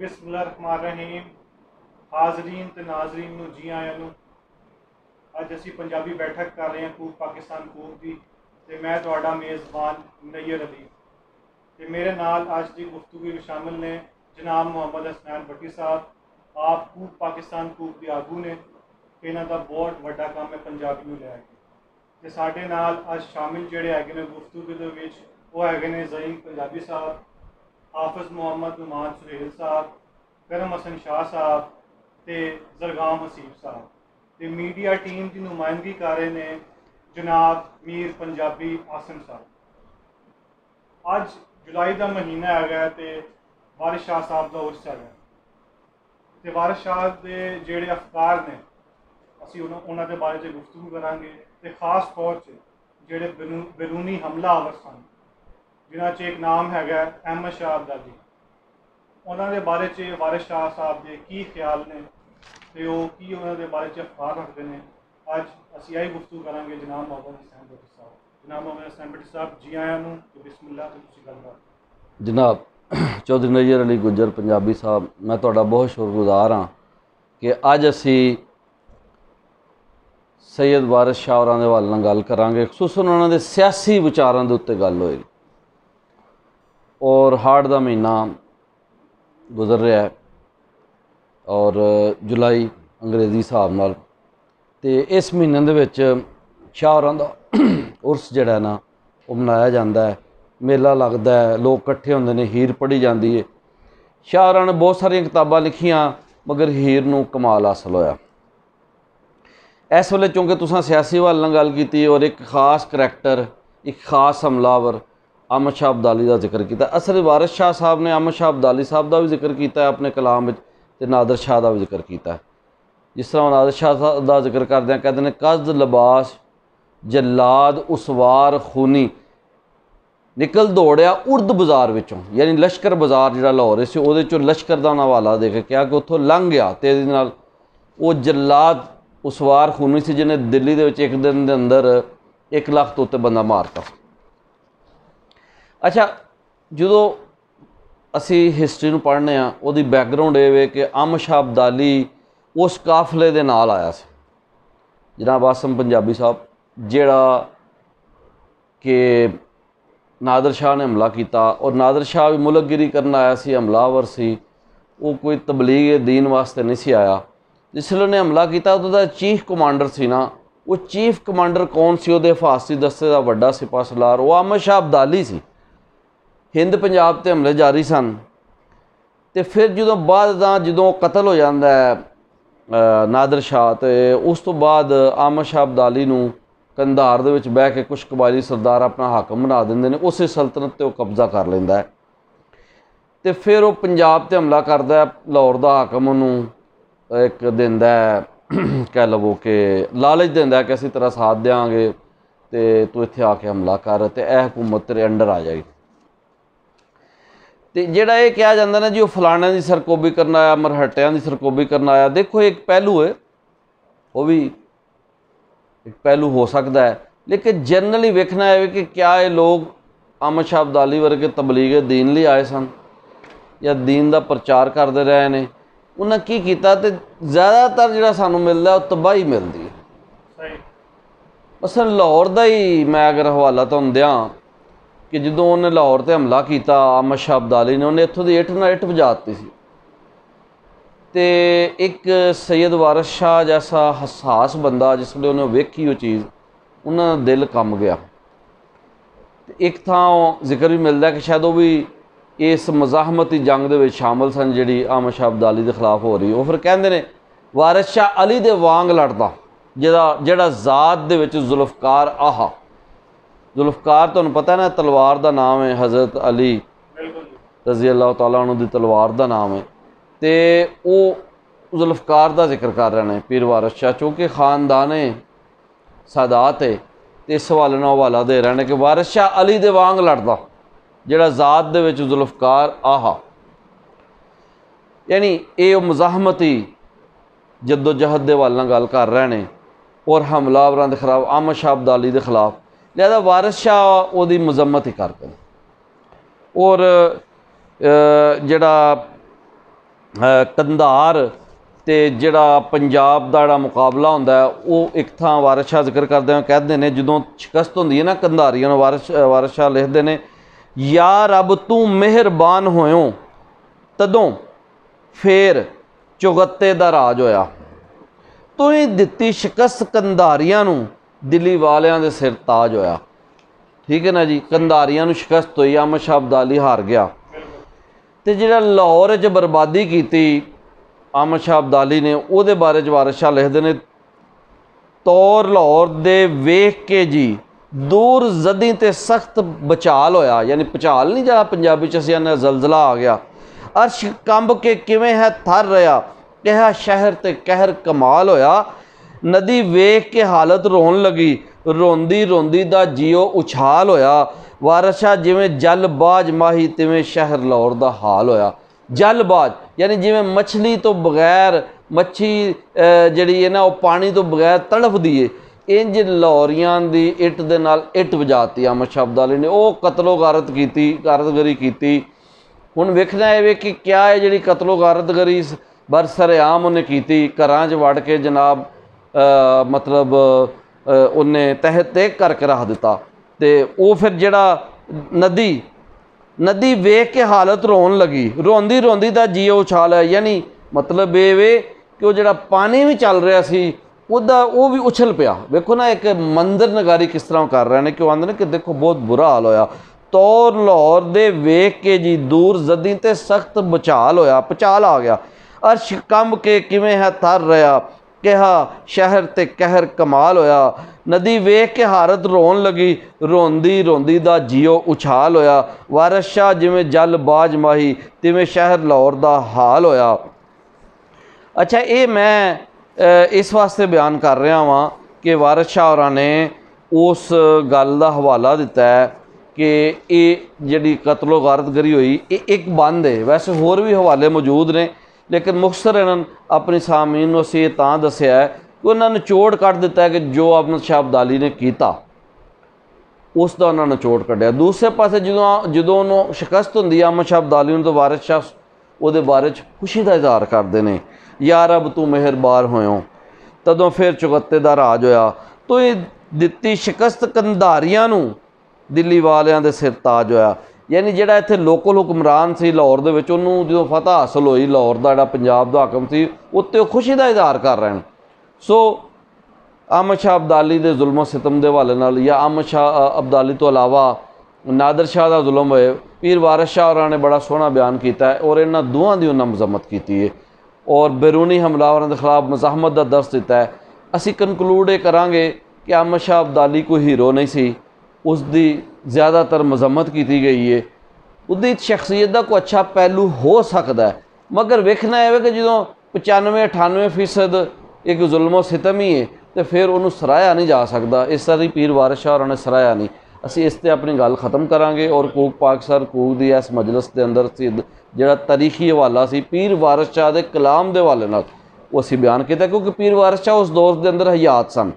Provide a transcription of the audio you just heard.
बिस्मिल्लाहिर्रहमानिर्रहीम। हाज़रीन ते नाज़रीन नूं जी आयां नूं। अज असीं पंजाबी बैठक कर रहे हैं कूक पाकिस्तान कूक दी ते मैं तुहाडा मेज़बान नैयर अली ते मेरे नाल अज दी गुफ्तगू विच शामिल ने जनाब मोहम्मद हसनैन भट्टी साहब। आप कूक पाकिस्तान कूक दे आगू ने, इन्हां दा बहुत वड्डा काम है पंजाबी नूं लै के ते साडे नाल अज शामिल जिहड़े हैगे ने गुफ्तगू दे विच वो हैगे ने ज़ईम पंजाबी साहब, हाफिज़ मोहम्मद नुमान सुहेल साहब, करम हसन शाह साहब ते जरगाम हसीब साहब ते मीडिया टीम की नुमाइंदगी कर रहे ने जनाब मीर पंजाबी आसिम साहब। अज जुलाई का महीना है तो वारिस शाह साहब का उर्स है तो वारिस शाह के जोड़े अफकार ने असी उन्होंने के बारे में गुफ्तगू करांगे तो खास तौर से जोड़े बैरूनी हमलावर सन जिन्हों एक नाम है अहमद शाह अब्दाली, उन्होंने बारे च वारिस शाह साहब के की ख्याल ने तो की उन्होंने बारे च अफकार रखते हैं। अज असी यही गुफ्तगू करांगे जनाब मोहम्मद हसनैन भट्टी साहब। जनाब मोहम्मद हसनैन भट्टी साहब जी आया नूं ते बिस्मिल्लाह तुसीं गलबात। जनाब चौधरी नैयर अली गुज्जर पंजाबी साहब, मैं तुहाडा बहुत शुक्रगुजार हाँ कि अज असी सैयद वारिस शाह होरां दे हवाले नाल गल करांगे, खसूसन उन्हां दे सियासी विचारां दे उत्ते गल होएगी। और हाड़ दा महीना गुजर रहा है और जुलाई अंग्रेज़ी हिसाब नाल ते इस महीने दे विच शाह होरां दा उर्स जिहड़ा ना वो मनाया जाता है, मेला लगता है, लोग कट्ठे होंदे ने, हीर पढ़ी जाती है। शाह होरां ने बहुत सारिया किताबां लिखियां मगर हीर नूं कमाल हासिल होया। इस वेले चूँकि तुसां सियासी हवाले नाल गल कीती और एक खास करैक्टर, एक खास हमलावर अहमद शाह अब्दाली का जिक्र किया। असल वारिस शाह साहब ने अहमद शाह अब्दाली साहब का भी जिक्र किया अपने कलाम में ते नादर शाह का भी जिक्र किया। जिस तरह नादर शाह का जिक्र करदे कहते हैं कज़ लिबास जल्लाद उसवार खूनी निकल दौड़िया उर्द बाज़ार विचों, यानी लश्कर बाज़ार जिहड़ा लाहौर से वो लश्कर का उन्हें हवाला दे के कहा कि उत्थों लंघ गया तो वो जल्लाद उसवार खूनी से जिन्हें दिल्ली के एक दिन के अंदर 1 लाख तो उत्ते बंदा मारता। अच्छा, जो असी हिस्टरी नूं पढ़ने वो बैकग्राउंड ये वे कि अहमद शाह अब्दाली उस काफले दे नाल आया सी जनाब आसिम पंजाबी साहब, जिहड़ा कि नादर शाह ने हमला किया और नादर शाह भी मुल्कगिरी करन आया सी, हमलावर सी, वो कोई तबलीग दीन वास्ते नहीं सी आया। जिसले उन्हें हमला किया तो चीफ कमांडर सी ना, वो चीफ कमांडर कौन सी, वो हिफाजती दस्ते का वड्डा सिपा सलार वो अहमद शाह अब्दाली सी। हिंद पंजाब ते हमले जारी सन तो फिर जो बाद जो कतल हो जाता है नादर शाह तो उस तो बाद अहमद शाह अब्दाली नूं कंधार दे विच बह के कुछ कबायली सरदार अपना हाकम बना देंदे ने, उस सल्तनत ते कब्जा कर लैंदा है तो फिर वो पंजाब ते हमला करदा है। लाहौर दा हाकम उन्होंने एक दिंदा है, कह लवो कि लालच दिंदा है कि असीं तेरा साथ देंगे तो तू इत्थे आके हमला कर तो यह हुकूमत तेरे अंडर आ जाएगी। तो जिहड़ा ये कहा जाता ना जी वो फलाने की सरकोबी करना आया, मरहटियां की सरकोबी करना आया, देखो एक पहलू है, वो भी एक पहलू हो सकता है, लेकिन जनरली वेखना है कि क्या ये लोग अहमद शाह अब्दाली वर्गे तबलीग दीन लिए आए सन या दीन का प्रचार करते रहे हैं। उन्हें की किया तो ज़्यादातर जो सानू मिलता वो तबाही मिलती है। मसलन लाहौर का ही मैं अगर हवाला तुहानूं दियां कि जो उन्हें लाहौर से हमला किया अहमद शाह अब्दाली ने, उन्हें इत्थों की इट नाल इट वजा दी सी ते एक सैयद वारिस शाह जैसा हसास बंदा जिसले उन्हें वेखी वो चीज़ उन्होंने दिल कम गया। एक थां जिक्र भी मिलता है कि शायद वो भी इस मज़ाहमती जंग दे विच शामिल सन जिहड़ी अहमद शाह अब्दाली के खिलाफ हो रही। वो फिर कहते हैं वारिस शाह अली दे वांग लड़दा जिहड़ा ज़ात दे विच जुल्फकार आहा। जुल्फकार तुहानूं पता है ना तलवार का नाम है, हज़रत अली रज़ी अल्लाह तआला अन्हु दी तलवार का नाम है। तो वो जुल्फकार का जिक्र कर रहे हैं पीर वारिस शाह, चूँकि खानदान सादात है तो इस हवाले नाल हवाला दे रहे हैं कि वारिस शाह अली दे वांग लड़दा जिहड़ा ज़ात दे विच जुल्फकार आहा। यानी ये मज़ाहमती जद्दोजहद के हवाले नाल गल कर रहे हैं और हमलावरां के खिलाफ अहमद शाह अब्दाली के खिलाफ, लिहाजा वारिस शाह वो मजम्मत ही करते हैं। और जिहड़ा ਕੰਧਾਰ ਤੇ ਜਿਹੜਾ ਪੰਜਾਬ ਦਾ ਜਿਹੜਾ ਮੁਕਾਬਲਾ ਹੁੰਦਾ ਹੈ, ਉਹ ਇੱਕ ਥਾਂ ਵਾਰਿਸ ਸ਼ਾਹ ਜ਼ਿਕਰ ਕਰਦੇ ਹੋਏ ਕਹਿੰਦੇ ਨੇ, ਜਦੋਂ ਸ਼ਿਕਸਤ ਹੁੰਦੀ ਹੈ ਨਾ ਕੰਧਾਰੀਆਂ ਨੂੰ, ਵਾਰਿਸ ਸ਼ਾਹ ਲਿਖਦੇ ਨੇ, ਯਾ ਰੱਬ ਤੂੰ ਮਿਹਰਬਾਨ ਹੋਇਓ ਤਦੋਂ ਫੇਰ ਚੁਗੱਤੇ ਦਾ ਰਾਜ ਹੋਇਆ। ਤੂੰ ਹੀ ਦਿੱਤੀ ਸ਼ਿਕਸਤ ਕੰਧਾਰੀਆਂ ਨੂੰ, ਦਿੱਲੀ ਵਾਲਿਆਂ ਦੇ ਸਿਰ ਤਾਜ ਹੋਇਆ। ਠੀਕ ਹੈ ਨਾ ਜੀ, ਕੰਧਾਰੀਆਂ ਨੂੰ ਸ਼ਿਕਸਤ ਹੋਈ, ਅਹਿਮਦ ਸ਼ਾਹ ਅਬਦਾਲੀ ਹਾਰ ਗਿਆ। ਤੇ ਜਿਹੜਾ ਲਾਹੌਰ 'ਚ ਬਰਬਾਦੀ ਕੀਤੀ ਅਹਿਮਦ ਸ਼ਾਹ ਅਬਦਾਲੀ ਨੇ, ਉਹਦੇ ਬਾਰੇ 'ਚ ਵਾਰਿਸ ਸ਼ਾਹ ਲਿਖਦੇ ਨੇ, ਤੌਰ ਲਾਹੌਰ ਦੇ ਵੇਖ ਕੇ ਜੀ ਦੂਰ ਜ਼ਦੀ ਤੇ ਸਖਤ ਬਚਾਲ ਹੋਇਆ। ਯਾਨੀ ਭੁਚਾਲ ਨਹੀਂ, ਜਿਹੜਾ ਪੰਜਾਬੀ 'ਚ ਅਸੀਂ ਆਨੇ ਜ਼ਲਜ਼ਲਾ ਆ ਗਿਆ। ਅਰਸ਼ ਕੰਬ ਕੇ ਕਿਵੇਂ ਹੈ ਥਰ ਰਿਹਾ, ਕਿਹਾ ਸ਼ਹਿਰ ਤੇ ਕਹਿਰ ਕਮਾਲ ਹੋਇਆ। ਨਦੀ ਵੇਖ ਕੇ ਹਾਲਤ ਰੋਣ ਲੱਗੀ, ਰੋਂਦੀ ਰੋਂਦੀ ਦਾ ਜੀਓ ਉਛਾਲ ਹੋਇਆ। ਵਾਰਿਸ ਸ਼ਾਹ ਜਿਵੇਂ ਜਲਬਾਜ ਮਾਹੀ, ਤਿਵੇਂ ਸ਼ਹਿਰ ਲਾਹੌਰ ਦਾ ਹਾਲ ਹੋਇਆ। ਜਲਬਾਜ ਯਾਨੀ ਜਿਵੇਂ ਮੱਛਲੀ ਤੋਂ ਬਗੈਰ, ਮੱਛੀ ਜਿਹੜੀ ਹੈ ਨਾ, ਉਹ ਪਾਣੀ ਤੋਂ ਬਗੈਰ ਤੜਫਦੀ ਏ, ਇੰਜ ਲਾਹੌਰੀਆਂ ਦੀ ਇੱਟ ਦੇ ਨਾਲ ਇੱਟ ਵਜਾਤੀ ਅਹਿਮਦ ਸ਼ਾਹ ਅਬਦਾਲੀ ਨੇ। ਉਹ ਕਤਲੋ ਗਾਰਤ ਕੀਤੀ, ਗਾਰਤਗਰੀ ਕੀਤੀ। ਹੁਣ ਵੇਖਣਾ ਇਹ ਵੇ ਕਿ ਕਿਆ ਹੈ ਜਿਹੜੀ ਕਤਲੋ ਗਾਰਤਗਰੀ ਬਰਸਰਆਮ ਉਹਨੇ ਕੀਤੀ, ਘਰਾਂ 'ਚ ਵੜ ਕੇ ਜਨਾਬ ਮਤਲਬ ਉਹਨੇ ਤਹਿ ਕਰਕੇ ਰੱਖ ਦਿੱਤਾ। ਤੇ ਉਹ ਫਿਰ ਜਿਹੜਾ ਨਦੀ ਵੇਖ ਕੇ ਹਾਲਤ ਰੋਣ ਲੱਗੀ, ਰੋਂਦੀ ਰੋਂਦੀ ਦਾ ਜੀਓ ਉਛਾਲ ਹੈ। ਯਾਨੀ ਮਤਲਬ ਇਹ ਵੇ ਕਿ ਉਹ ਜਿਹੜਾ ਪਾਣੀ ਵੀ ਚੱਲ ਰਿਹਾ ਸੀ ਉਹਦਾ, ਉਹ ਵੀ ਉਛਲ ਪਿਆ। ਵੇਖੋ ਨਾ ਇੱਕ ਮੰਜ਼ਰ ਨਗਾਰੀ ਕਿਸ ਤਰ੍ਹਾਂ ਕਰ ਰਹੇ ਨੇ, ਕਿ ਉਹ ਆਂਦੇ ਨੇ ਕਿ ਦੇਖੋ ਬਹੁਤ ਬੁਰਾ ਹਾਲ ਹੋਇਆ। ਤੌਰ ਲਾਹੌਰ ਦੇ ਵੇਖ ਕੇ ਜੀ ਦੂਰ ਜ਼ਦੀ ਤੇ ਸਖਤ ਬਚਾਲ ਹੋਇਆ, ਪਚਾਲ ਆ ਗਿਆ। ਅਰਸ਼ ਕੰਬ ਕੇ ਕਿਵੇਂ ਹੈ ਥਰ ਰਿਹਾ, ਕਿਹਾ ਸ਼ਹਿਰ ਤੇ ਕਹਿਰ ਕਮਾਲ ਹੋਇਆ। ਨਦੀ ਵੇਖ ਕੇ ਹਾਲਤ ਰੋਣ ਲੱਗੀ, ਰੋਂਦੀ ਰੋਂਦੀ ਦਾ ਜੀਓ ਉਛਾਲ ਹੋਇਆ। ਵਾਰਿਸ ਸ਼ਾਹ ਜਿਵੇਂ ਜਲ ਬਾਜ ਮਾਹੀ, ਤਿਵੇਂ ਸ਼ਹਿਰ ਲਾਹੌਰ ਦਾ ਹਾਲ ਹੋਇਆ। ਅੱਛਾ, ਇਹ ਮੈਂ ਇਸ ਵਾਸਤੇ ਬਿਆਨ ਕਰ ਰਿਹਾ ਵਾਂ ਕਿ ਵਾਰਿਸ ਸ਼ਾਹ ਹੋਰਾਂ ਨੇ ਉਸ ਗੱਲ ਦਾ ਹਵਾਲਾ ਦਿੱਤਾ ਹੈ ਕਿ ਇਹ ਜਿਹੜੀ ਕਤਲੋ ਗਾਰਤਗਰੀ ਹੋਈ, ਇਹ ਇੱਕ ਬੰਦ ਹੈ। ਵੈਸੇ ਹੋਰ ਵੀ ਹਵਾਲੇ ਮੌਜੂਦ ਨੇ, ਲੇਕਿਨ ਮੁਖਤਸਰ ਇਹਨਾਂ ਆਪਣੀ ਸਾਮੀਨ ਨੂੰ ਅਸੀਂ ਇਹ ਤਾਂ ਦੱਸਿਆ ਹੈ ਕਿ ਉਹਨਾਂ ਨੇ ਨਿਚੋੜ ਕੱਢ ਦਿੱਤਾ ਹੈ ਕਿ ਜੋ ਅਹਿਮਦ ਸ਼ਾਹ ਅਬਦਾਲੀ ਨੇ ਕੀਤਾ ਉਸ ਦਾ ਉਹਨਾਂ ਨੇ ਨਿਚੋੜ ਕੱਢਿਆ। ਦੂਸਰੇ ਪਾਸੇ ਜਦੋਂ ਉਹਨੂੰ ਸ਼ਿਕਸਤ ਹੁੰਦੀ ਹੈ ਅਹਿਮਦ ਸ਼ਾਹ ਅਬਦਾਲੀ ਨੂੰ, ਤਾਂ ਵਾਰਿਸ ਸ਼ਾਹ ਉਹਦੇ ਬਾਰੇ 'ਚ ਖੁਸ਼ੀ ਦਾ ਇਜ਼ਹਾਰ ਕਰਦੇ ਨੇ, ਯਾ ਰੱਬ ਤੂੰ ਮਿਹਰਬਾਨ ਹੋਇਓ ਤਦੋਂ ਫਿਰ ਚੁਗੱਤੇ ਦਾ ਰਾਜ ਹੋਇਆ। ਤੂੰ ਇਹ ਦਿੱਤੀ ਸ਼ਿਕਸਤ ਕੰਧਾਰੀਆਂ ਨੂੰ, ਦਿੱਲੀ ਵਾਲਿਆਂ ਦੇ ਸਿਰ ਤਾਜ ਹੋਇਆ। ਯਾਨੀ ਜਿਹੜਾ ਇੱਥੇ ਲੋਕਲ ਹੁਕਮਰਾਨ ਸੀ ਲਾਹੌਰ ਦੇ ਵਿੱਚ, ਉਹਨੂੰ ਜਦੋਂ ਫਤਹ ਹਾਸਲ ਹੋਈ, ਲਾਹੌਰ ਦਾ ਜਿਹੜਾ ਪੰਜਾਬ ਦਾ ਹਾਕਮ ਸੀ, ਉੱਤੇ ਉਹ ਖੁਸ਼ੀ ਦਾ ਇਜ਼ਹਾਰ ਕਰ ਰਹੇ ਨੇ। ਸੋ ਅਹਿਮਦ ਸ਼ਾਹ ਅਬਦਾਲੀ ਦੇ ਜ਼ੁਲਮੋ ਸਿਤਮ ਦੇ ਹਵਾਲੇ ਨਾਲ, ਜਾਂ ਅਹਿਮਦ ਸ਼ਾਹ ਅਬਦਾਲੀ ਤੋਂ ਇਲਾਵਾ ਨਾਦਰ ਸ਼ਾਹ ਦਾ ਜ਼ੁਲਮ ਹੋਏ, ਪੀਰ ਵਾਰਿਸ ਸ਼ਾਹ ਹੋਰਾਂ ਨੇ ਬੜਾ ਸੋਹਣਾ ਬਿਆਨ ਕੀਤਾ ਹੈ, ਔਰ ਇਹਨਾਂ ਦੋਵਾਂ ਦੀ ਉਹਨਾਂ ਮਜ਼ਮਤ ਕੀਤੀ ਹੈ, ਔਰ ਬੈਰੂਨੀ ਹਮਲਾਵਰਾਂ ਦੇ ਖਿਲਾਫ ਮਜ਼ਾਹਮਤ ਦਾ ਦਰਸ ਦਿੱਤਾ ਹੈ। ਅਸੀਂ ਕਨਕਲੂਡ ਇਹ ਕਰਾਂਗੇ ਕਿ ਅਹਿਮਦ ਸ਼ਾਹ ਅਬਦਾਲੀ ਕੋਈ ਹੀਰੋ ਨਹੀਂ ਸੀ, ਉਸ ਦੀ ਜ਼ਿਆਦਾਤਰ ਮਜ਼ਮਤ ਕੀਤੀ ਗਈ ਹੈ। ਉਹਦੀ ਸ਼ਖਸੀਅਤ ਦਾ ਕੋਈ ਅੱਛਾ ਪਹਿਲੂ ਹੋ ਸਕਦਾ ਹੈ, ਮਗਰ ਵੇਖਣਾ ਹੈ ਕਿ ਜਦੋਂ 95-98% ਇੱਕ ਜ਼ੁਲਮੋ ਸਿਤਮ ਹੀ ਹੈ, ਤੇ ਫਿਰ ਉਹਨੂੰ ਸਰਾਇਆ ਨਹੀਂ ਜਾ ਸਕਦਾ। ਇਸ ਤਰ੍ਹਾਂ ਹੀ ਪੀਰ ਵਾਰਿਸ ਸ਼ਾਹ ਹੋਰਾਂ ਨੇ ਸਰਾਇਆ ਨਹੀਂ। ਅਸੀਂ ਇਸ 'ਤੇ ਆਪਣੀ ਗੱਲ ਖ਼ਤਮ ਕਰਾਂਗੇ, ਔਰ ਕੂਕ ਪਾਕਿਸਤਾਨ ਕੂਕ ਦੀ ਇਸ ਮਜਲਿਸ ਦੇ ਅੰਦਰ ਜਿਹੜਾ ਤਾਰੀਖੀ ਹਵਾਲਾ ਸੀ ਪੀਰ ਵਾਰਿਸ ਸ਼ਾਹ ਦੇ ਕਲਾਮ ਦੇ ਹਵਾਲੇ ਨਾਲ, ਉਹ ਅਸੀਂ ਬਿਆਨ ਕੀਤਾ, ਕਿਉਂਕਿ ਪੀਰ ਵਾਰਿਸ ਸ਼ਾਹ ਉਸ ਦੌਰ ਦੇ ਅੰਦਰ ਹਯਾਤ ਸਨ।